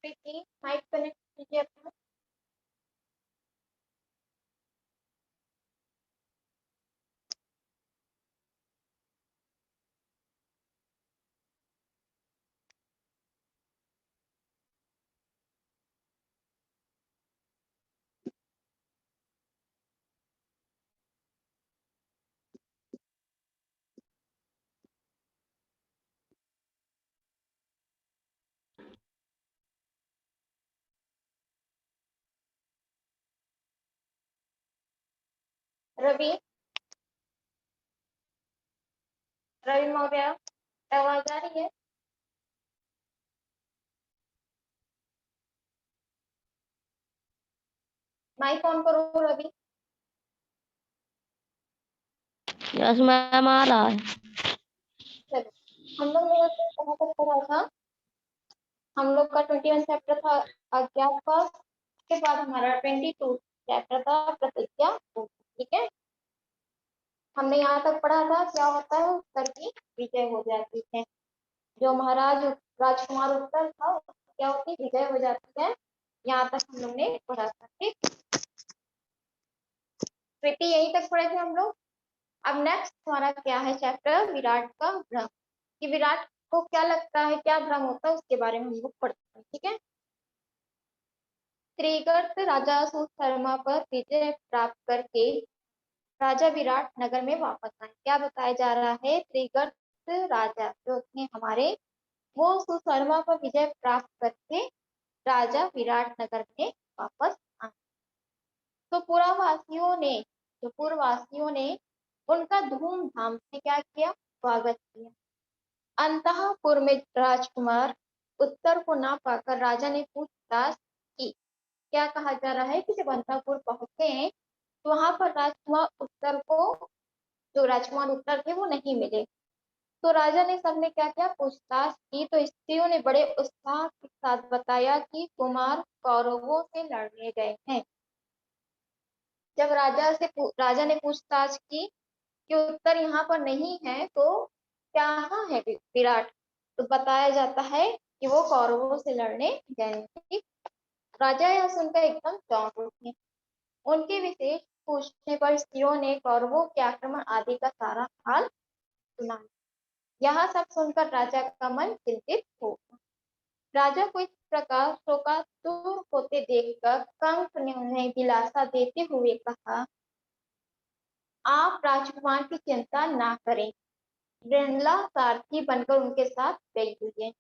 प्रीति mic connect कीजिए अपना। रवि, रवि मौर्य, आवाज आ रही है? माइक ऑन करो रवि। यस मैम, आ रहा है। चलो, हम लोग ने कहाँ तक पढ़ा था? हम लोग का 21 चैप्टर था अज्ञातवास, के बाद हमारा 22 चैप्टर था प्रतिज्ञा। ठीक है, हमने यहाँ तक पढ़ा था क्या होता है उत्तर की विजय हो जाती है। जो महाराज राजकुमार उत्तर था क्या होती विजय हो जाती है। यहाँ तक हम लोग ने पढ़ा था। ठीक, बेटी यहीं तक पढ़े थे हम लोग। अब नेक्स्ट हमारा क्या है चैप्टर विराट का भ्रम, कि विराट को क्या लगता है, क्या भ्रम होता है, उसके बारे में हम लोग पढ़ते हैं। ठीक है, त्रिगर्त राजा सुशर्मा पर विजय प्राप्त करके राजा विराट नगर में वापस आए। क्या बताया जा रहा है? त्रिगर्त राजा जो थे हमारे, वो सुशर्मा पर विजय प्राप्त करके राजा विराट नगर में वापस आए। तो पुरवासियों ने, जो पूर्ववासियों ने उनका धूमधाम से क्या किया, स्वागत किया। अंतःपुर में राजकुमार उत्तर को ना पाकर राजा ने पूछताछ की। क्या कहा जा रहा है कि जब अंतःपुर पहुंचे तो वहां पर राजकुमार उत्तर को, जो राजकुमार उत्तर थे वो नहीं मिले। तो राजा ने सबने क्या किया, पूछताछ की। तो स्त्रियों ने बड़े उत्साह के साथ बताया कि कुमार कौरवों से लड़ने गए हैं। जब राजा ने पूछताछ की कि उत्तर यहाँ पर नहीं है तो कहाँ है विराट, तो बताया जाता है कि वो कौरवों से लड़ने गए। राजा यह सुनकर एकदम चौंक उठे। उनके विशेष पूछने पर स्त्रियों ने कौरवों के आक्रमण आदि का सारा हाल सुना। यह सब सुनकर राजा का मन चिंतित हो गया। राजा को इस प्रकार शोकातुर होते देखकर कंस ने उन्हें दिलासा देते हुए कहा, आप राजकुमार की चिंता ना करें, वृंदला सारथी बनकर उनके साथ गई हुई है।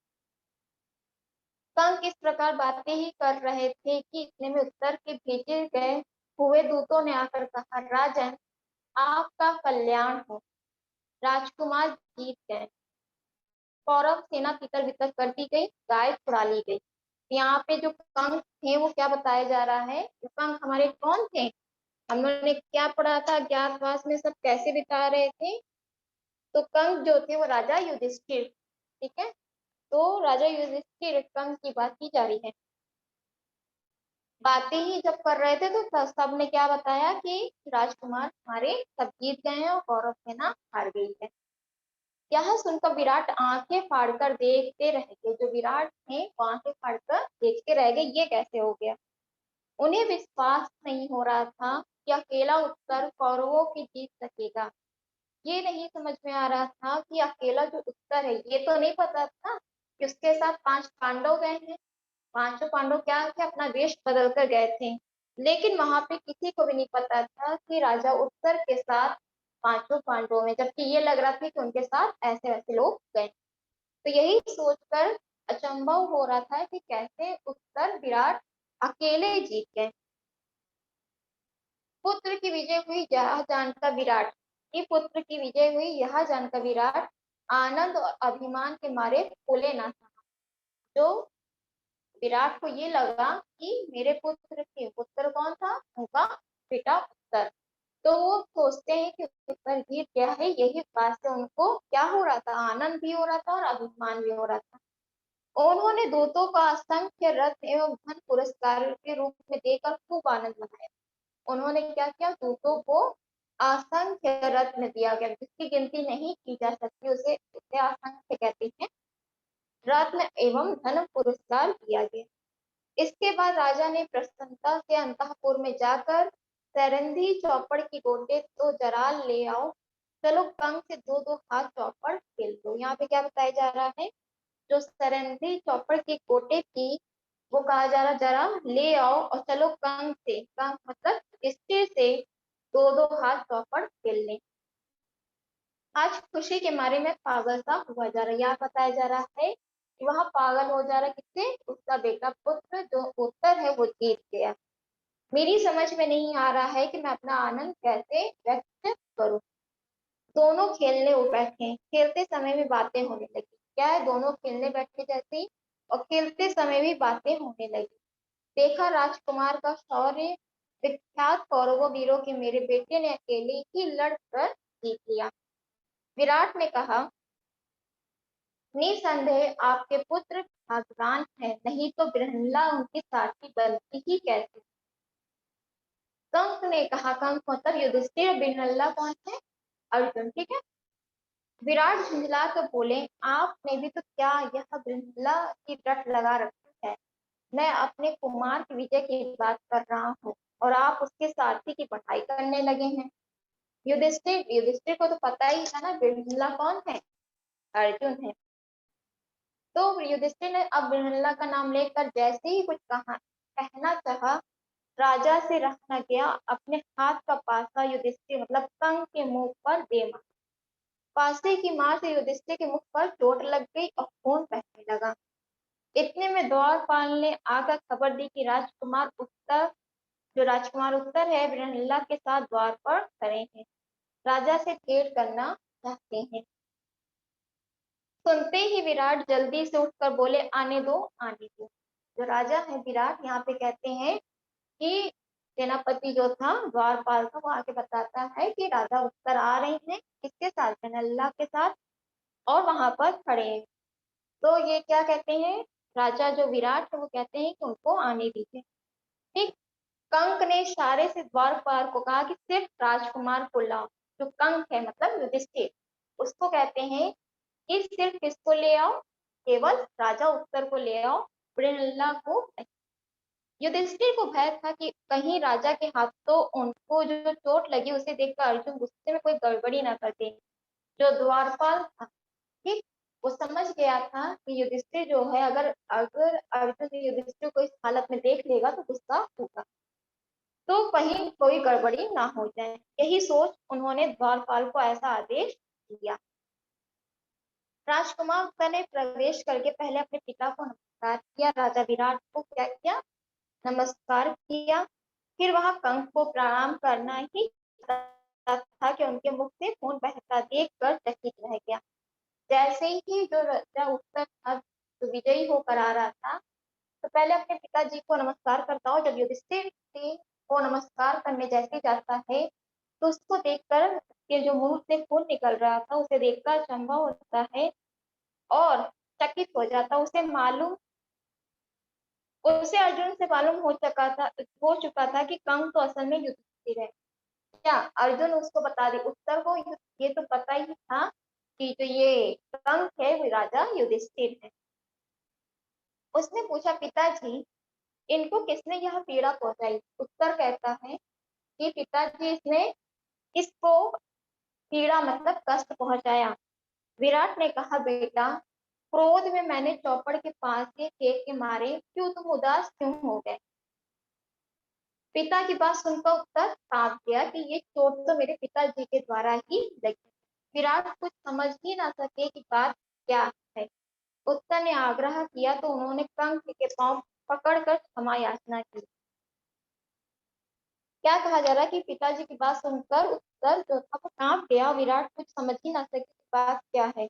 कंस इस प्रकार बातें ही कर रहे थे कि इतने में उत्तर के भेजे गए हुए दूतों ने आकर कहा, राजन आपका कल्याण हो, राजकुमार जीत गए। कौरव सेना तितर बितर कर दी गई, गाय छुड़ा ली गई। यहाँ पे जो कंस थे वो क्या बताया जा रहा है, जो कंस हमारे कौन थे, हम लोगों ने क्या पढ़ा था अज्ञातवास में, सब कैसे बिता रहे थे। तो कंस जो थे वो राजा युधिष्ठिर। ठीक है, तो राजा युधिष्ठिर कंस की बात की जा रही है। बातें ही जब कर रहे थे तो सब ने क्या बताया कि राजकुमार हमारे सब जीत गए हैं और कौरव सेना हार गई है। यह सुनकर विराट आंखें फाड़कर देखते रह गए। जो विराट थे वो आंखें फाड़कर देखते रह गए, ये कैसे हो गया। उन्हें विश्वास नहीं हो रहा था कि अकेला उत्तर कौरवों की जीत सकेगा। ये नहीं समझ में आ रहा था कि अकेला जो उत्तर है, ये तो नहीं पता था कि उसके साथ 5 पांडव गए हैं। पांचों पांडव क्या थे, अपना वेश बदल कर गए थे। लेकिन वहां पे किसी को भी नहीं पता था कि राजा उत्तर के साथ 5 पांडवों में, जबकि ये लग रहा था कि उनके साथ ऐसे ऐसे लोग गए। तो यही सोचकर अचंभव हो रहा था कि कैसे उत्तर विराट अकेले जीत गए। पुत्र की विजय हुई यह जानकर विराट, कि पुत्र की विजय हुई यह जानकर विराट आनंद और अभिमान के मारे फूले ना समा। जो विराट को ये लगा कि मेरे पुत्र थे, पुत्र कौन था, उनका बेटा उत्तर। तो वो सोचते हैं कि उत्तर जीत गया है, यही बात से उनको क्या हो रहा था, आनंद भी हो रहा था और अभिमान भी हो रहा था। उन्होंने दूतों का असंख्य रत्न एवं धन पुरस्कार के रूप में देकर खूब आनंद मनाया। उन्होंने क्या किया, दूतों को असंख्य रत्न दिया गया, जिसकी गिनती नहीं की जा सकती, उसे उसे असंख्य कहते हैं। रत्न एवं धन पुरस्कार दिया गया। इसके बाद राजा ने प्रसन्नता से अंतःपुर में जाकर सरंधी चौपड़ की गोटे तो जरा ले आओ, चलो कंग से दो दो हाथ चौपड़ खेल दो। यहाँ पे क्या बताया जा रहा है, जो सरंधी चौपड़ की गोटे थी वो कहा जा रहा जरा ले आओ और चलो कंग से, कंग मतलब स्टिर से दो दो हाथ चौपड़ खेल लें। आज खुशी के मारे में पागल सा हुआ जा रहा है। यहाँ बताया जा रहा है कि वह पागल हो जा रहा है, किससे, उसका बेटा पुत्र जो उत्तर है वो जीत गया। मेरी समझ में नहीं आ रहा है कि मैं अपना आनंद कैसे व्यक्त करूं। दोनों खेलने बैठे, खेलते समय भी बातें होने लगी। क्या है, दोनों खेलने बैठे जैसे ही और खेलते समय भी बातें होने लगी। देखा राजकुमार का शौर्य, विख्यात कौरवों वीरों के मेरे बेटे ने अकेले ही लड़कर जीत लिया। विराट ने कहा, निसंदेह आपके पुत्र भाग्यवान है, नहीं तो बृहन्ला उनकी साथी बनती ही कैसे। कंस ने कहा, कंस मतलब युधिष्ठिर, बृहन्ला कौन है, अर्जुन, ठीक है। विराट झुंझला कर बोले, आपने भी तो क्या यह बृहन्ला की रट लगा रखी है। मैं अपने कुमार की विजय की बात कर रहा हूँ और आप उसके सारथी की पढ़ाई करने लगे हैं। युधिष्ठिर, युधिष्ठिर को तो पता ही था ना बृहन्ला कौन है, अर्जुन है। तो युधिष्ठिर ने अब बृहन्ला का नाम लेकर जैसे ही कुछ कहा कहना चाहा, राजा से रह न गया, अपने हाथ का पासा युधिष्ठिर मतलब कंस के मुंह पर दे मारा। पासे की मार से युधिष्ठिर के मुख पर चोट लग गई और खून बहने लगा। इतने में द्वारपाल ने आकर खबर दी कि राजकुमार उत्तर है बृहन्ला के साथ द्वार पर खड़े हैं, राजा से भेंट करना चाहते हैं। सुनते ही विराट जल्दी से उठकर बोले, आने दो आने दो। जो राजा है विराट, यहाँ पे कहते हैं कि सेनापति जो था द्वारपाल का, वो आके बताता है कि राजा उत्तर आ रहे हैं, किसके साथ, बृहन्ला के साथ, और वहां पर खड़े हैं। तो ये क्या कहते हैं, राजा जो विराट है वो कहते हैं कि उनको आने दीजिए, ठीक। कंक ने इशारे से द्वारपाल को कहा कि सिर्फ राजकुमार को लाओ। जो कंक है मतलब युधिष्ठिर, उसको कहते हैं कि सिर्फ किसको ले आओ, केवल राजा उत्तर को ले आओ, बृहन्ला को नहीं। युधिष्ठिर को भय था कि कहीं राजा के हाथों उनको जो चोट लगी उसे देखकर अर्जुन गुस्से में कोई गड़बड़ी ना कर दे। जो द्वारपाल था, ठीक, वो समझ गया था कि युधिष्ठिर जो है, अगर अगर अर्जुन युधिष्ठिर को इस हालत में देख लेगा तो गुस्सा होगा, तो कहीं कोई गड़बड़ी ना हो जाए। यही सोच उन्होंने द्वारपाल को ऐसा आदेश दिया। राजकुमार उत्तर ने प्रवेश करके पहले अपने पिता को नमस्कार किया, राजा विराट को क्या किया, नमस्कार किया। फिर वहां कंस को प्रणाम करना ही था कि उनके मुख से खून बहता देख कर चकित रह गया। जैसे ही जो राजा उत्तर था, जो विजयी होकर आ रहा था, तो पहले अपने पिताजी को नमस्कार करता हो। जब युधिष्ठिर को नमस्कार करने जैसे जाता है, तो उसको देखकर के जो मुंह से खून निकल रहा था उसे देखकर अचंभा होता है और चकित हो जाता। उसे अर्जुन से मालूम हो चुका था कि कंस तो असल में युधिष्ठिर है। क्या अर्जुन उसको बता दे उत्तर को, ये तो पता ही था कि जो ये कंस है वो राजा युधिष्ठिर है। उसने पूछा, पिताजी इनको किसने यह पीड़ा पहुंचाई। उत्तर कहता है कि पिताजी इसने इसको पीड़ा मतलब कष्ट पहुंचाया। विराट ने कहा, बेटा क्रोध में मैंने चौपड़ के पास से फेंक के मारे, क्यों तुम उदास क्यों हो गए। पिता की बात सुनकर उत्तर कांप गया कि ये चोट तो मेरे पिताजी के द्वारा ही लगी। विराट कुछ समझ ही ना सके कि बात क्या है। उत्तर ने आग्रह किया तो उन्होंने कंस के पांव पकड़कर क्षमा याचना की। क्या कहा जा रहा है कि पिताजी की बात सुनकर उत्तर जो था वो कांप गया। विराट कुछ समझ ही ना सके कि बात क्या है।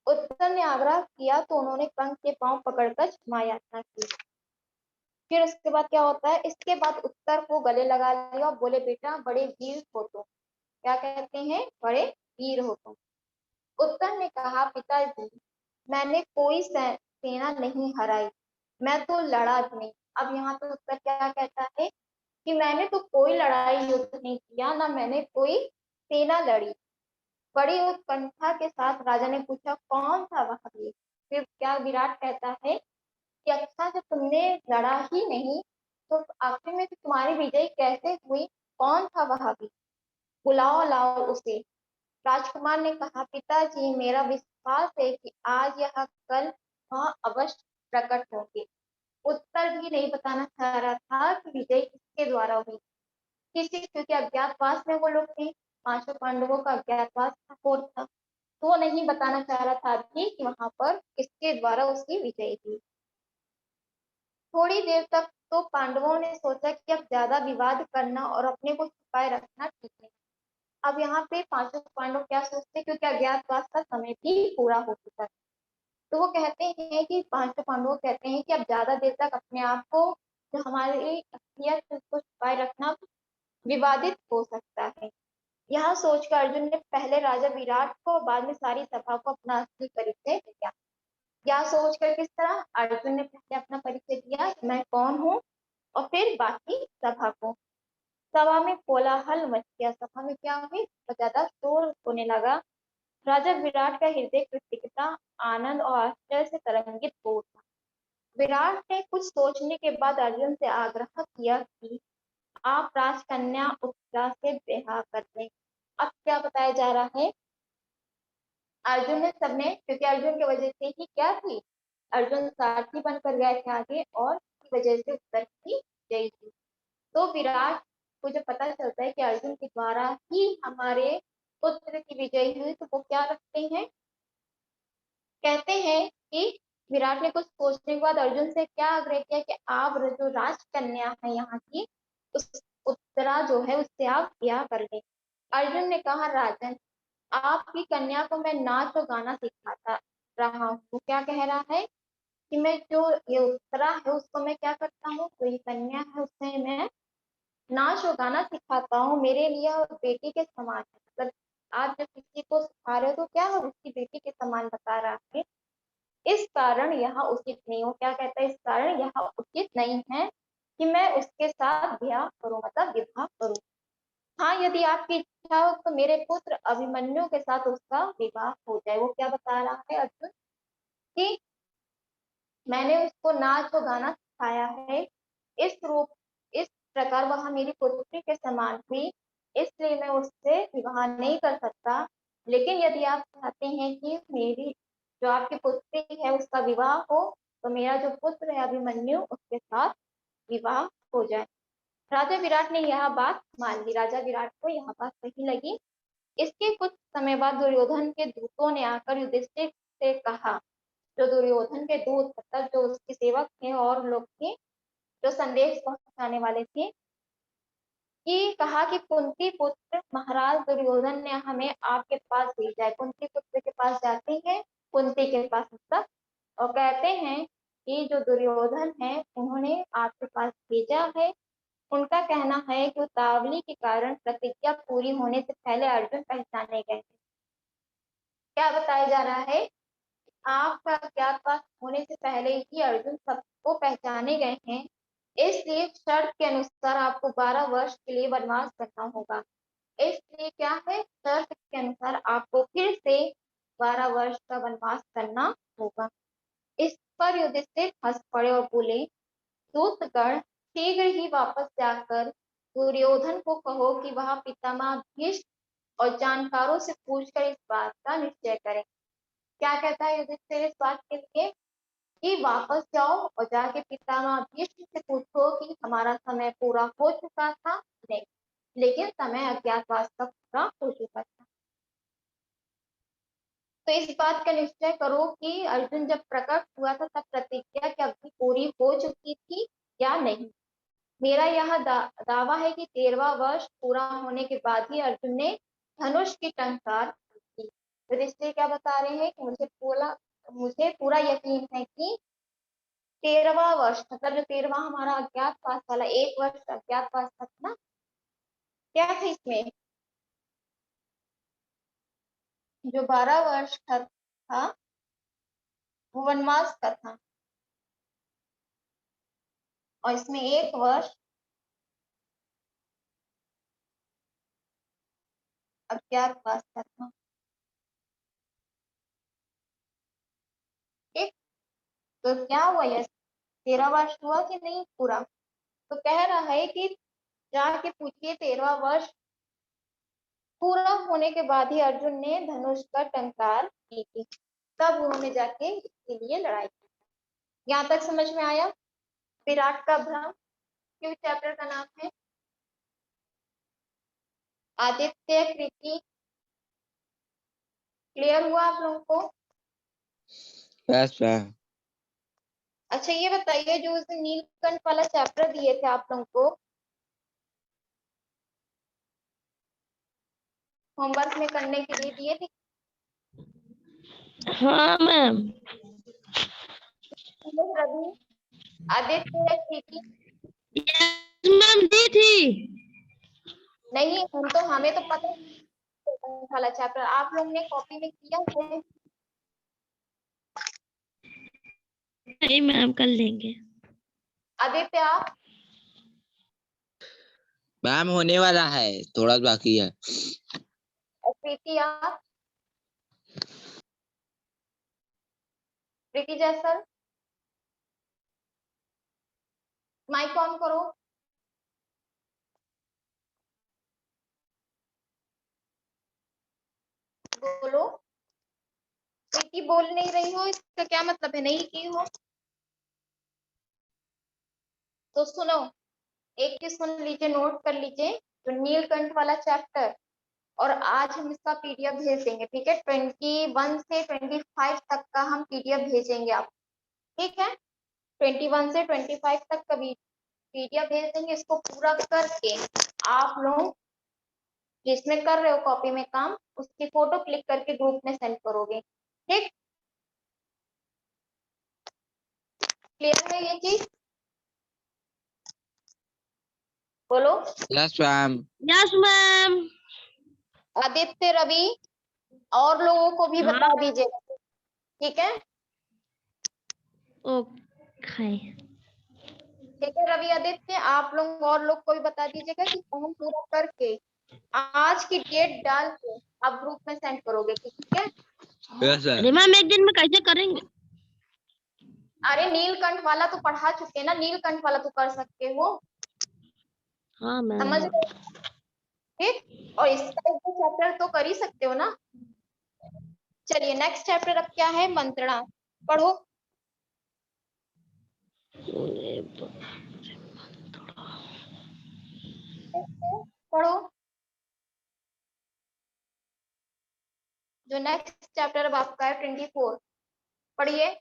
उत्तर ने आग्रह किया तो उन्होंने कंस के पांव पकड़कर क्षमा याचना की। फिर उसके बाद क्या होता है, इसके बाद उत्तर को गले लगा लिया और बोले बेटा बड़े वीर हो तुम। क्या कहते हैं, बड़े वीर हो तुम। उत्तर ने कहा पिताजी मैंने कोई सेना नहीं हराई, मैं तो लड़ा भी नहीं। अब यहाँ पे उत्तर क्या कहता है कि मैंने तो कोई लड़ाई युद्ध नहीं किया, ना मैंने कोई सेना लड़ी। बड़ी उत्कंठा के साथ राजा ने पूछा कौन था वह वीर। फिर क्या विराट कहता है कि अच्छा जब तुमने लड़ा ही नहीं तो आखिर में तुम्हारी विजय कैसे हुई, कौन था वह वीर, बुलाओ लाओ उसे। राजकुमार ने कहा पिताजी मेरा विश्वास है कि आज या कल वह अवश्य प्रकट होंगे। उत्तर भी नहीं बताना चाह रहा था कि विजय किसके द्वारा हुई, किसी, क्योंकि अज्ञातवास में वो लोग थे, पांचों पांडवों का अज्ञातवास था, तो वो नहीं बताना चाह रहा था अभी कि वहां पर किसके द्वारा उसकी विजय हुई। थोड़ी देर तक तो पांडवों ने सोचा कि अब ज्यादा विवाद करना और अपने को छुपाए रखना ठीक नहीं। अब यहाँ पे पांचों पांडव क्या सोचते, क्योंकि अज्ञातवास का समय भी पूरा हो चुका है, तो वो कहते हैं कि पांचों पांडव कहते हैं कि अब ज्यादा देर तक अपने आप को, जो हमारी असलियत है, उसको छुपाए रखना विवादित हो सकता है। यह सोचकर अर्जुन ने पहले राजा विराट को और बाद में सारी सभा को अपना असली परिचय दिया। यह सोचकर किस तरह, अर्जुन ने पहले अपना परिचय दिया कि मैं कौन हूँ, और फिर बाकी सभा को। सभा में कोलाहल मच गया, सभा में क्या हुई, बहुत ज्यादा शोर होने लगा। राजा विराट का हृदय कृतज्ञता, आनंद और आश्चर्य से तरंगित हो उठा। विराट ने कुछ सोचने के बाद अर्जुन से आग्रह किया कि आप राजकन्या उत्तरा से ब्याह कर दें। अब क्या बताया जा रहा है, अर्जुन ने सबने, क्योंकि अर्जुन की वजह से ही क्या थी, अर्जुन सारथी बनकर गए थे आगे और की वजह से उत्तर की जय थी। तो विराट को जब पता चलता है कि अर्जुन के द्वारा ही हमारे पुत्र की विजय हुई, तो वो क्या रखते हैं, कहते हैं कि विराट ने कुछ सोचने के बाद अर्जुन से क्या आग्रह किया कि आप जो राजकन्या है यहाँ की, उस उत्तरा जो है उससे आप ब्याह कर लें। अर्जुन ने कहा राजन आपकी कन्या को मैं नाच और गाना सिखाता रहा हूँ। वो क्या कह रहा है कि मैं जो ये उत्तरा है उसको मैं क्या करता हूँ, तो ये कन्या है उससे मैं नाच और गाना सिखाता हूँ, मेरे लिए और बेटी के समान है। मतलब आप जब किसी को सिखा रहे हो तो क्या है, उसकी बेटी के समान बता रहा है। इस कारण यह उचित नहीं हो, क्या कहता है, इस कारण यह उचित नहीं है कि मैं उसके साथ ब्याह करूं, मतलब विवाह करूं। हाँ यदि आपकी इच्छा हो तो मेरे पुत्र अभिमन्यु के साथ उसका विवाह हो जाए। वो क्या बता रहा है अर्जुन कि मैंने उसको नाच और गाना सिखाया है, इस रूप इस प्रकार वह मेरी पुत्री के समान हुई, इसलिए मैं उससे विवाह नहीं कर सकता। लेकिन यदि आप चाहते हैं कि मेरी जो आपकी पुत्री है उसका विवाह हो, तो मेरा जो पुत्र है अभिमन्यु उसके साथ विवाह हो जाए। राजा विराट ने यह बात मान ली, राजा विराट को यह बात सही लगी। इसके कुछ समय बाद दुर्योधन के दूतों ने आकर युधिष्ठिर से कहा, जो दुर्योधन के दूत मतलब जो उसके सेवक थे और लोग थे जो संदेश पहुंचाने वाले थे, कि कहा कि कुंती पुत्र महाराज दुर्योधन ने हमें आपके पास भेजा है। कुंती पुत्र के पास जाते हैं, कुंती के पास सब, और कहते हैं कि जो दुर्योधन है उन्होंने आपके पास भेजा है। उनका कहना है कि उतावली के कारण प्रतिज्ञा पूरी होने से पहले अर्जुन पहचाने गए। क्या बताया जा रहा है, आपका अज्ञातवास होने से पहले ही अर्जुन सबको पहचाने गए हैं, इसलिए शर्त के अनुसार आपको 12 वर्ष के लिए वनवास करना होगा। इसलिए क्या है, शर्त के अनुसार आपको फिर से 12 वर्ष का वनवास करना होगा। इस पर युधिष्ठिर हंस पड़े और बोले दूतगण शीघ्र ही वापस जाकर दुर्योधन को कहो कि वह पितामह भीष्म और जानकारों से पूछकर इस बात का निश्चय करें। क्या कहता है युधिष्ठिर इस बात के लिए कि वापस जाओ और जाके पितामह भीष्म से पूछो कि हमारा समय पूरा हो चुका था नहीं, लेकिन समय अज्ञातवास का पूरा हो चुका था। तो इस बात का निश्चय करो कि अर्जुन जब प्रकट हुआ था तब प्रतिज्ञा की अवधि पूरी हो चुकी थी या नहीं। मेरा यह दावा है कि 13वां वर्ष पूरा होने के बाद ही अर्जुन ने धनुष की टंकार की। युधिष्ठिर क्या बता रहे हैं कि मुझे पूरा यकीन है कि 13वां वर्ष, मतलब जो 13वां हमारा अज्ञातवास वाला 1 वर्ष अज्ञातवास था ना, क्या था इसमें, जो 12 वर्ष था वो वनवास का था, और इसमें 1 वर्ष अज्ञातवास का था। ठीक, तो क्या हुआ, यह 13 वर्ष हुआ कि नहीं पूरा? तो कह रहा है कि जाके पूछिए 13वां वर्ष पूरा होने के बाद ही अर्जुन ने धनुष का टंकार की थी, तब उन्होंने जाके इसके लिए लड़ाई की। यहाँ तक समझ में आया? विराट का भ्रम क्यों चैप्टर का नाम है? आदित्य, कृति, क्लियर हुआ आप लोगों को? Yes ma'am. अच्छा ये बताइए, जो उस दिन नीलकंठ वाला चैप्टर दिए थे आप लोगों को होमवर्क में करने के लिए दिए थे? हाँ मैम। रवि, आदित्य, कृति? यस मैम दी थी। नहीं, हमें तो पता नहीं वाला चैप्टर आप लोग ने कॉपी में किया है? नहीं मैम, कर लेंगे। आदित्य आप? मैम होने वाला है, थोड़ा बाकी है। और प्रीति आप? प्रीति जैसल, माइक ऑन करो। बोलो। प्रीति बोल नहीं रही हो, इसका क्या मतलब है नहीं की हो? तो सुनो, एक की सुन लीजिए, नोट कर लीजिए, तो नीलकंठ वाला चैप्टर, और आज हम इसका पीडीएफ भेज देंगे। ठीक है, 21 से 25 तक का हम पीडीएफ भेजेंगे आप, ठीक है? 21 से 25 तक का पीडीएफ भेज देंगे। इसको पूरा करके आप लोग जिसमें कर रहे हो कॉपी में काम, उसकी फोटो क्लिक करके ग्रुप में सेंड करोगे। ठीक, क्लियर है ये चीज? बोलो। Yes ma'am. Yes ma'am. Aditya, Ravi और लोगों को भी हाँ। बता दीजिए, ठीक है? ओके। ठीक है रवि, आदित्य आप लोग और लोग को भी बता दीजिएगा कि फॉर्म पूरा करके आज की डेट डाल के आप ग्रुप में सेंड करोगे, ठीक है? Yes sir. अरे मैम, एक दिन में कैसे करेंगे? अरे नीलकंठ वाला तो पढ़ा चुके हैं ना, नीलकंठ वाला तो कर सकते हो, हाँ समझ मैम। रहे हो? ठीक, और इसका एक चैप्टर तो कर ही सकते हो ना। चलिए नेक्स्ट चैप्टर अब क्या है, मंत्रणा पढ़ो। पढ़ो, जो नेक्स्ट चैप्टर अब आपका है 24, पढ़िए।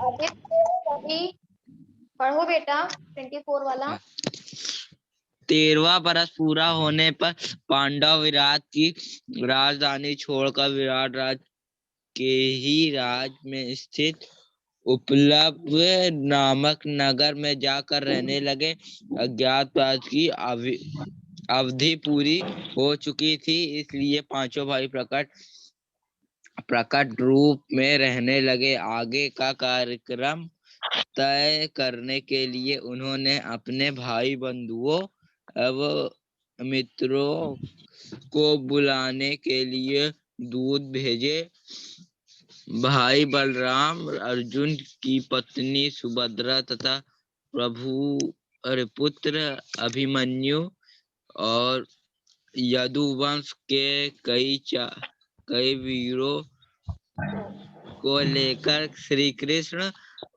आदित्य, रवि पढ़ो बेटा 24 वाला। 13वां बरस पूरा होने पर पांडव विराट की राजधानी छोड़कर विराट राज के ही राज में स्थित उपलब्ध नामक नगर में जाकर रहने लगे। अज्ञातवास की अवधि पूरी हो चुकी थी, इसलिए पांचों भाई प्रकट रूप में रहने लगे। आगे का कार्यक्रम तय करने के लिए उन्होंने अपने भाई बंधुओं एवं मित्रों को बुलाने के लिए दूत भेजे। भाई बलराम, अर्जुन की पत्नी सुभद्रा तथा पुत्र अभिमन्यु और यदुवंश के कई वीरों को लेकर श्री कृष्ण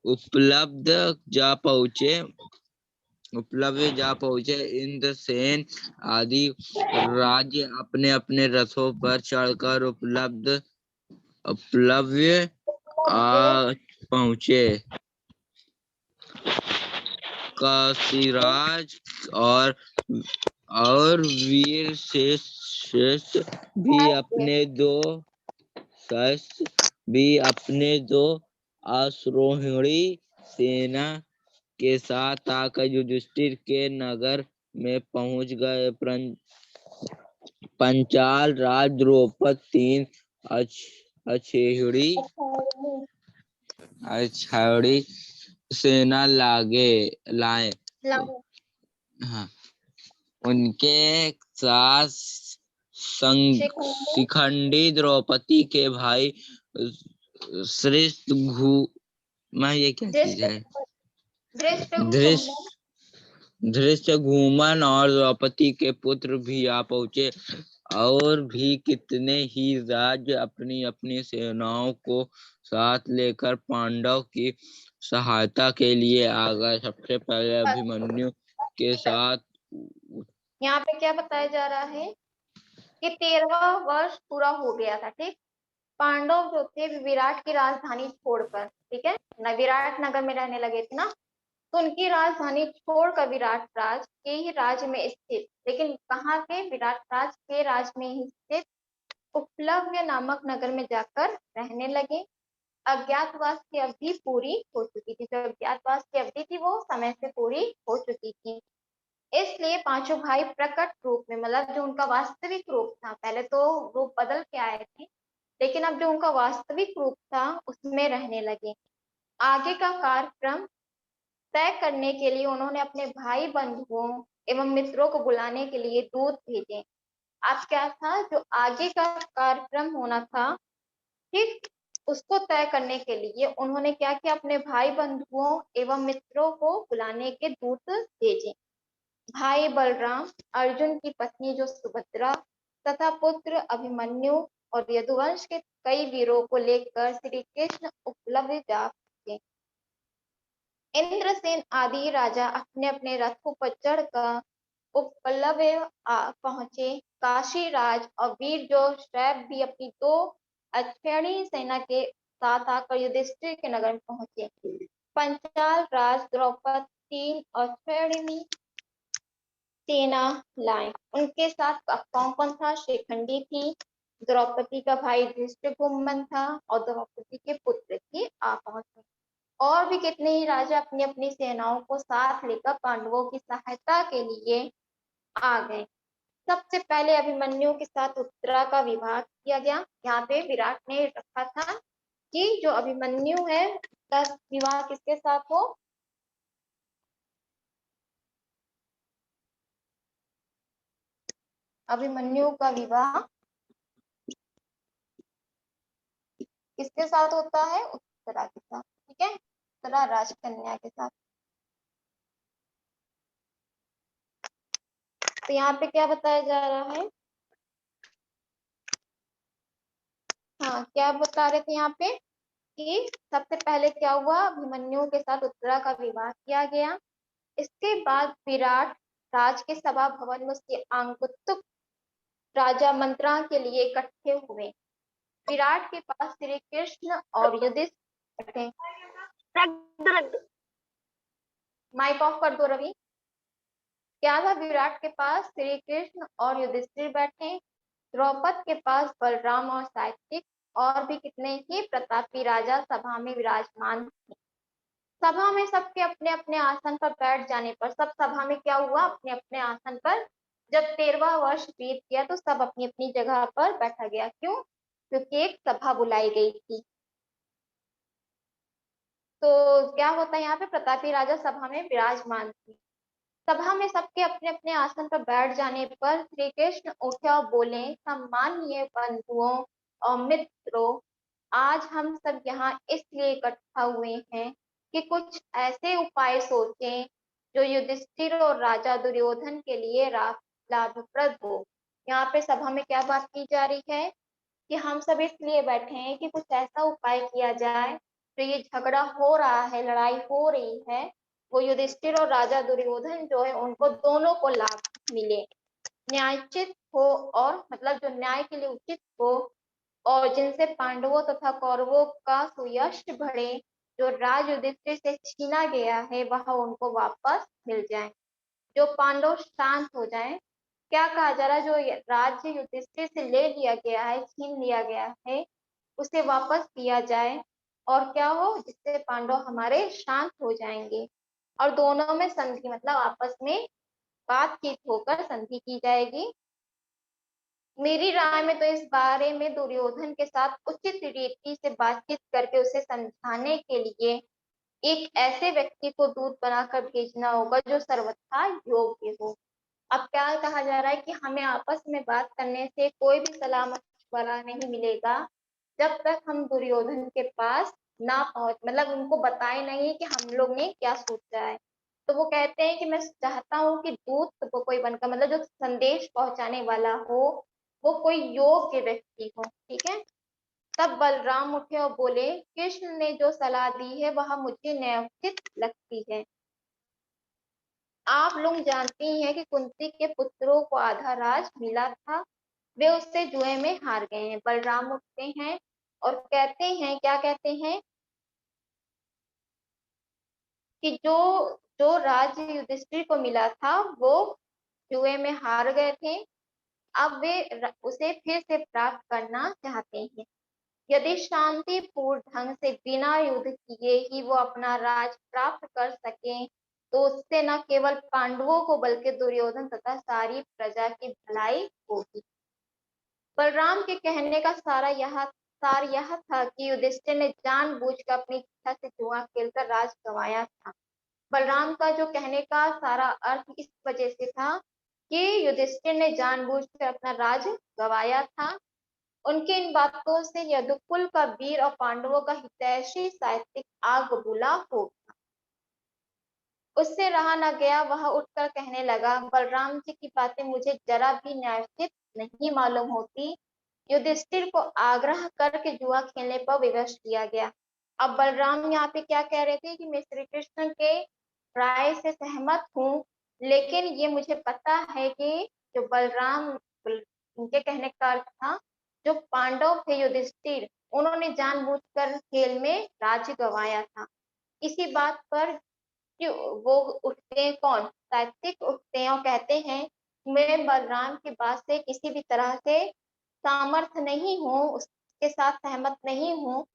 उपलब्ध जा पहुंचे। इंद्रसेन आदि राज्य अपने अपने रथों पर चढ़कर उपलब्ध पहुंचे। काशीराज और वीर शेष भी अपने दो अश्वारोही सेना के साथ आकर युधिष्ठिर के नगर में पहुंच गए। पंचाल राज द्रौपद 3 अक्षौहिणी सेना लाए। हाँ, उनके साथ शिखंडी द्रौपदी के भाई ये क्या चीज है? धृष्टद्युम्न और द्रौपदी के पुत्र भी आ पहुंचे और भी कितने ही राज्य अपनी अपनी सेनाओं को साथ लेकर पांडव की सहायता के लिए आ गए। सबसे पहले अभिमन्यु के साथ यहाँ पे क्या बताया जा रहा है कि 13वां वर्ष पूरा हो गया था। ठीक, पांडव जो थे विराट की राजधानी छोड़कर, ठीक है ना, विराट नगर में रहने लगे थे ना, तो उनकी राजधानी छोड़कर विराट राज के ही राज्य में स्थित, लेकिन कहाँ के, विराट राज के राज में ही स्थित उपलव्य नामक नगर में जाकर रहने लगे। अज्ञातवास की अवधि पूरी हो चुकी थी, जो अज्ञातवास की अवधि थी वो समय से पूरी हो चुकी थी। इसलिए पांचों भाई प्रकट रूप में, मतलब जो उनका वास्तविक रूप था, पहले तो रूप बदल के आए थे, लेकिन अब जो उनका वास्तविक रूप था उसमें रहने लगे। आगे का कार्यक्रम तय करने के लिए उन्होंने अपने भाई बंधुओं एवं मित्रों को बुलाने के लिए दूत भेजे। आज क्या था, जो आगे का कार्यक्रम होना था, ठीक, उसको तय करने के लिए उन्होंने क्या किया, अपने भाई बंधुओं एवं मित्रों को बुलाने के दूत भेजे। भाई बलराम, अर्जुन की पत्नी जो सुभद्रा तथा पुत्र अभिमन्यु और यदुवंश के कई वीरों को लेकर श्री कृष्ण उपलब्ध जा चुके। इंद्रसेन आदि राजा अपने अपने रथों पर चढ़कर उपलव्य पहुंचे। काशीराज और वीर जो शैव भी अपनी 2 अक्षौहिणी सेना के साथ आकर युधिष्ठिर के नगर में पहुंचे। पंचाल राज द्रौपद 3 अक्षौहिणी सेना लाए। उनके साथ कौन कौन था? शिखंडी थी, द्रौपदी का भाई धृष्टद्युम्न था और द्रौपदी के पुत्र की आ पहुंचे। और भी कितने ही राजा अपनी अपनी सेनाओं को साथ लेकर पांडवों की सहायता के लिए आ गए। सबसे पहले अभिमन्यु के साथ उत्तरा का विवाह किया गया। यहाँ पे विराट ने रखा था कि जो अभिमन्यु है उसका विवाह किसके साथ हो? अभिमन्यु का विवाह किसके साथ होता है? उत्तरा के साथ, ठीक है, उत्तरा राजकन्या के साथ। तो यहाँ पे क्या बताया जा रहा है? हाँ, क्या बता रहे थे यहाँ पे कि सबसे पहले क्या हुआ, अभिमन्यु के साथ उत्तरा का विवाह किया गया। इसके बाद विराट राज के सभा भवन में उसके आंगतुक राजा मंत्रणा के लिए इकट्ठे हुए। विराट के पास श्री कृष्ण और युधिष्ठिर, माइक ऑफ कर दो रवि। क्या था, विराट के पास श्री कृष्ण और युधिष्ठिर बैठे, द्रौपद के पास बलराम और सात्विक और भी कितने ही प्रतापी राजा सभा में विराजमान थे। सभा में सबके अपने अपने आसन पर बैठ जाने पर, सब सभा में क्या हुआ, अपने अपने आसन पर, जब 13वां वर्ष बीत गया तो सब अपनी अपनी जगह पर बैठा गया। क्यों? क्योंकि एक सभा बुलाई गई थी। तो क्या होता है यहाँ पे, प्रतापी राजा सभा में विराजमान थे। सभा में सबके अपने अपने आसन पर बैठ जाने पर श्री कृष्ण उठे और बोले, सम्माननीय बंधुओं और मित्रों, आज हम सब यहाँ इसलिए इकट्ठा हुए हैं कि कुछ ऐसे उपाय सोचें जो युधिष्ठिर और राजा दुर्योधन के लिए लाभप्रद हो। यहाँ पे सभा में क्या बात की जा रही है कि हम सब इसलिए बैठे हैं कि कुछ ऐसा उपाय किया जाए, जो ये झगड़ा हो रहा है, लड़ाई हो रही है, वो युधिष्ठिर और राजा दुर्योधन जो है उनको दोनों को लाभ मिले, न्यायोचित हो, और मतलब जो न्याय के लिए उचित हो, और जिनसे पांडवों तथा कौरवों का सुयश बढ़े जो राज युधिष्ठिर से छीना गया है वह उनको वापस मिल जाए, जो पांडव शांत हो जाएं। क्या कहा जा रहा है, जो राज्य युधिष्ठिर से ले लिया गया है, छीन लिया गया है, उसे वापस दिया जाए। और क्या हो, जिससे पांडव हमारे शांत हो जाएंगे और दोनों में संधि मतलब आपस में बातचीत होकर संधि की जाएगी। मेरी राय में तो इस बारे में दुर्योधन के साथ उचित रीति से बातचीत करके उसे समझाने के लिए एक ऐसे व्यक्ति को दूत बनाकर भेजना होगा जो सर्वथा योग्य हो। अब क्या कहा जा रहा है कि हमें आपस में बात करने से कोई भी सलाह मशवरा नहीं मिलेगा जब तक हम दुर्योधन के पास ना पहुंच मतलब उनको बताए नहीं कि हम लोग ने क्या सोचा है। तो वो कहते हैं कि मैं चाहता हूँ कि दूत को कोई बनकर मतलब जो संदेश पहुंचाने वाला हो वो कोई योग्य व्यक्ति हो। ठीक है। तब बलराम उठे और बोले, कृष्ण ने जो सलाह दी है वह मुझे न्यायोचित लगती है। आप लोग जानते ही हैं कि कुंती के पुत्रों को आधा राज मिला था, वे उससे जुए में हार गए हैं। बलराम उठते हैं और कहते हैं, क्या कहते हैं कि जो जो राज्य युधिष्ठिर को मिला था वो जुए में हार गए थे, अब वे उसे फिर से प्राप्त करना चाहते हैं। यदि शांतिपूर्ण ढंग से बिना युद्ध किए ही वो अपना राज प्राप्त कर सके तो उससे न केवल पांडवों को बल्कि दुर्योधन तथा सारी प्रजा की भलाई होगी। बलराम के कहने का सार यह था कि युधिष्ठिर ने जानबूझकर अपनी इच्छा से जुआ खेलकर राज गंवाया था। बलराम का जो कहने का सारा अर्थ इस वजह से था कि युधिष्ठिर ने जानबूझकर अपना राज गंवाया था। उनकी इन बातों से यदुकुल का वीर और पांडवों का हितैषी साहित्यिक आग बुला हो उससे रहा न गया। वह उठकर कहने लगा, बलराम जी की बातें मुझे जरा भी न्यायोचित नहीं मालूम होती। युधिष्ठिर को आग्रह करके जुआ खेलने पर विवश किया गया। अब बलराम यहाँ पे क्या कह रहे थे कि मैं श्री कृष्ण के राय से सहमत हूँ, लेकिन ये मुझे पता है कि जो बलराम उनके कहने का अर्थ था जो पांडव थे युधिष्ठिर उन्होंने जानबूझकर खेल में राज्य गंवाया था। इसी बात पर कि वो उठते हैं, कौन सात्विक उठते हैं और कहते हैं मैं बलराम की बात से किसी भी तरह से सामर्थ्य नहीं हूँ, उसके साथ सहमत नहीं हूँ।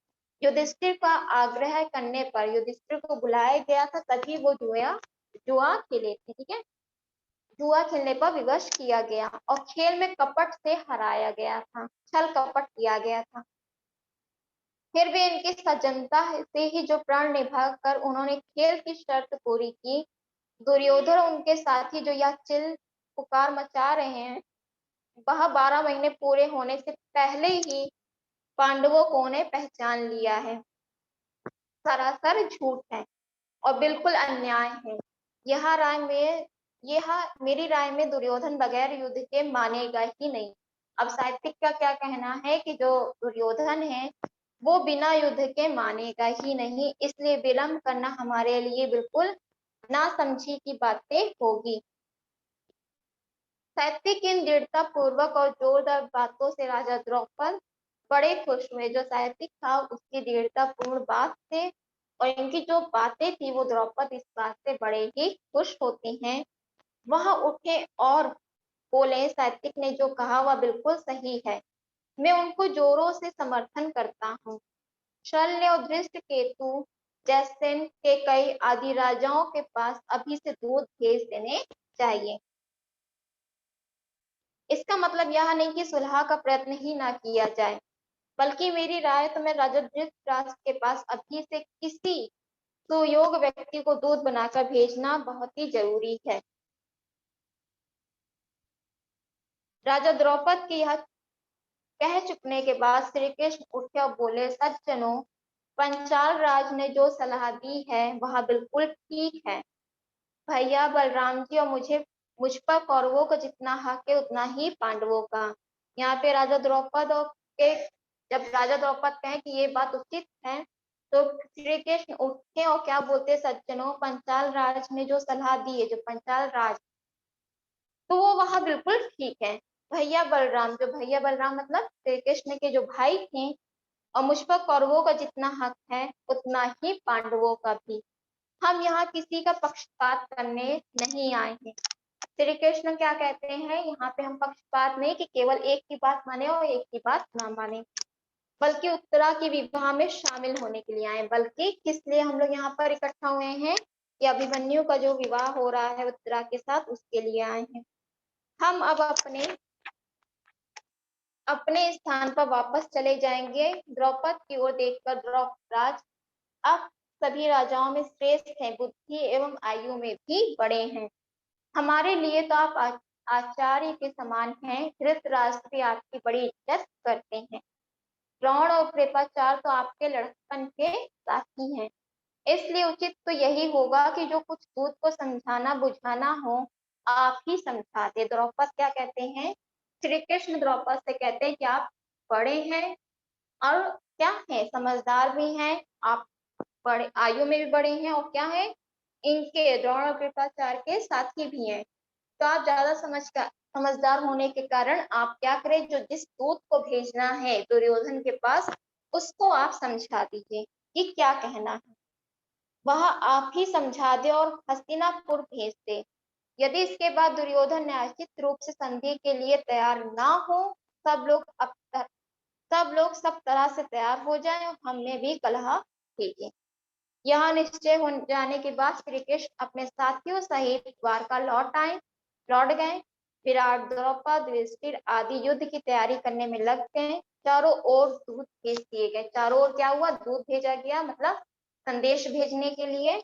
युधिष्ठिर का आग्रह करने पर युधिष्ठिर को बुलाया गया था तभी वो जुआ खेले थे। ठीक है। जुआ खेलने पर विवश किया गया और खेल में कपट से हराया गया था, छल कपट किया गया था। फिर भी इनकी सज्जनता से ही जो प्राण निभा कर उन्होंने खेल की शर्त पूरी की। दुर्योधन और उनके साथी जो यह चिल पुकार मचा रहे हैं वह 12 महीने पूरे होने से पहले ही पांडवों को उन्हें पहचान लिया है। सरासर झूठ है और बिल्कुल अन्याय है। यह मेरी राय में दुर्योधन बगैर युद्ध के मानेगा ही नहीं। अब साहित्यिक का क्या कहना है कि जो दुर्योधन है वो बिना युद्ध के मानेगा ही नहीं, इसलिए विलंब करना हमारे लिए बिल्कुल ना समझी की बातें होगी। साहित्यिक इन दृढ़ता पूर्वक और जोरदार बातों से राजा द्रौपद बड़े खुश हुए। जो साहित्यिक था उसकी दृढ़ता पूर्ण बात से और इनकी जो बातें थी वो द्रौपद इस बात से बड़े ही खुश होती हैं। वह उठे और बोले, साहित्यिक ने जो कहा वह बिल्कुल सही है, मैं उनको जोरों से समर्थन करता हूँ। शल्य और धृष्टकेतु जैसे के कई आदि राजाओं के पास अभी से दूत भेज देने चाहिए। इसका मतलब यह नहीं कि सुलह का प्रयत्न ही ना किया जाए, बल्कि मेरी राय तो मैं राजा धृतराष्ट्र के पास अभी से किसी सुयोग व्यक्ति को दूत बनाकर भेजना बहुत ही जरूरी है। राजा द्रौपद की यह कह चुकने के बाद श्री कृष्ण उठे और बोले, सज्जनों, पंचाल राज ने जो सलाह दी है वह बिल्कुल ठीक है। भैया बलराम जी और मुझ पर कौरवों का जितना हक है उतना ही पांडवों का। यहाँ पे राजा द्रौपद और के जब राजा द्रौपद कहें कि ये बात उचित है तो श्री कृष्ण उठे और क्या बोलते, सज्जनों, पंचाल राज ने जो सलाह दी है, जो पंचाल राज, तो वो वहां बिल्कुल ठीक है। भैया बलराम मतलब श्री कृष्ण के जो भाई थे और मुझ पर कौरवों का जितना हक है उतना ही पांडवों का भी। हम यहाँ किसी का पक्षपात करने नहीं आए हैं। श्री कृष्ण क्या कहते हैं, यहाँ पे हम पक्षपात नहीं कि केवल एक की बात माने और एक की बात ना माने, बल्कि उत्तरा के विवाह में शामिल होने के लिए आए। बल्कि किस लिए हम लोग यहाँ पर इकट्ठा हुए हैं कि अभिमन्यु का जो विवाह हो रहा है उत्तरा के साथ, उसके लिए आए हैं। हम अब अपने अपने स्थान पर वापस चले जाएंगे। द्रौपद की ओर देखकर द्रौपदराज, अब सभी राजाओं में श्रेष्ठ हैं, बुद्धि एवं आयु में भी बड़े हैं। हमारे लिए तो आप आचार्य के समान हैं। धृतराष्ट्र भी आपकी बड़ी इज्जत करते हैं। द्रोण और कृपाचार्य तो आपके लड़कपन के साथी हैं। इसलिए उचित तो यही होगा कि जो कुछ दूत को समझाना बुझाना हो, आप ही समझा दे। द्रौपद क्या कहते हैं, श्री कृष्ण द्रौपद से कहते हैं कि आप बड़े हैं और क्या है, समझदार भी हैं, आप बड़े आयु में भी बड़े हैं, और क्या है, इनके द्रोण और कृपाचार्य के साथी भी हैं। तो आप ज्यादा समझदार होने के कारण आप क्या करें, जो जिस दूत को भेजना है दुर्योधन के पास, उसको आप समझा दीजिए कि क्या कहना है, वह आप ही समझा दे और हस्तिनापुर भेज दे। यदि इसके बाद दुर्योधन न्यायोचित रूप से संधि के लिए तैयार ना हो, सब लोग सब तरह से तैयार हो जाएं और हमें भी कलह कीजिए। यह निश्चय हो जाने के बाद श्री कृष्ण अपने साथियों सहित द्वारका लौट गए। विराट, द्रौपद, युधिष्ठिर आदि युद्ध की तैयारी करने में लग गए। चारों ओर दूत भेज दिए गए। चारों ओर क्या हुआ, दूत भेजा गया, मतलब संदेश भेजने के लिए।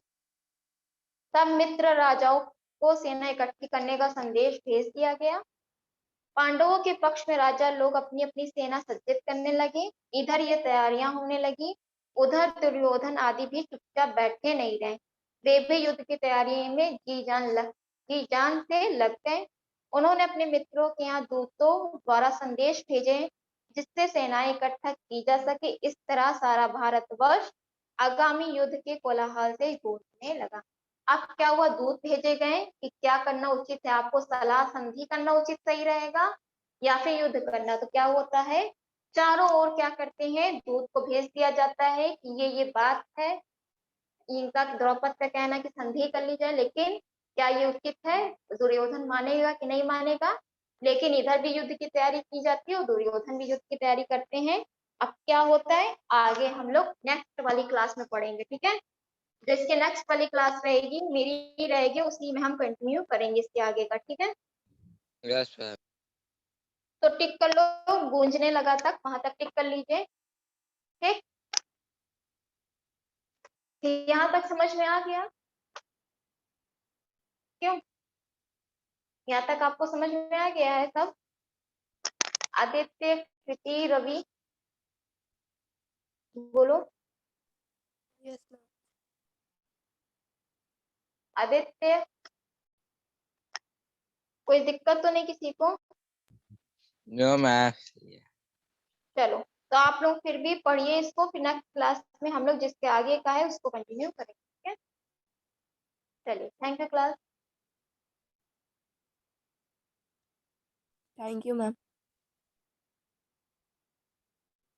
सब मित्र राजाओं को सेना इकट्ठी करने का संदेश भेज दिया गया। पांडवों के पक्ष में राजा लोग अपनी अपनी सेना सज्जित करने लगे। इधर ये तैयारियां होने लगी, उधर दुर्योधन आदि भी चुपचाप बैठे नहीं रहे। वे भी युद्ध की तैयारी में जी जान से लग गए। उन्होंने अपने मित्रों के यहाँ दूतों द्वारा संदेश भेजे जिससे सेनाएं इकट्ठा की जा सके। इस तरह सारा भारतवर्ष आगामी युद्ध के कोलाहल से गूंजने लगा। अब क्या हुआ, दूत भेजे गए कि क्या करना उचित है, आपको सलाह संधि करना उचित सही रहेगा या फिर युद्ध करना। तो क्या होता है, चारों ओर क्या करते हैं, दूत को भेज दिया जाता है कि ये बात है। इनका द्रौपद का कहना कि संधि कर ली जाए, लेकिन क्या ये उचित है, दुर्योधन मानेगा कि नहीं मानेगा। लेकिन इधर भी युद्ध की तैयारी की जाती है और दुर्योधन भी युद्ध की तैयारी करते हैं। अब क्या होता है, आगे हम लोग नेक्स्ट वाली क्लास में पढ़ेंगे, ठीक है। जो इसके नेक्स्ट वाली क्लास रहेगी मेरी ही रहेगी, उसी में हम कंटिन्यू करेंगे इसके आगे का, ठीक है। Yes ma'am. तो टिक कर लो, गूंजने लगा तक, वहां तक टिक कर लीजिए, ठीक। यहाँ तक समझ में आ गया, क्यों, यहाँ तक आपको समझ में आ गया है सब। आदित्य, कृति, रवि, बोलो। Yes ma'am. आदित्य, कोई दिक्कत तो नहीं किसी को? No ma'am. चलो, तो आप लोग फिर भी पढ़िए इसको, फिर नेक्स्ट क्लास में हम लोग जिसके आगे का है उसको कंटिन्यू करेंगे, ठीक है। चलिए, thank you class. Thank you ma'am.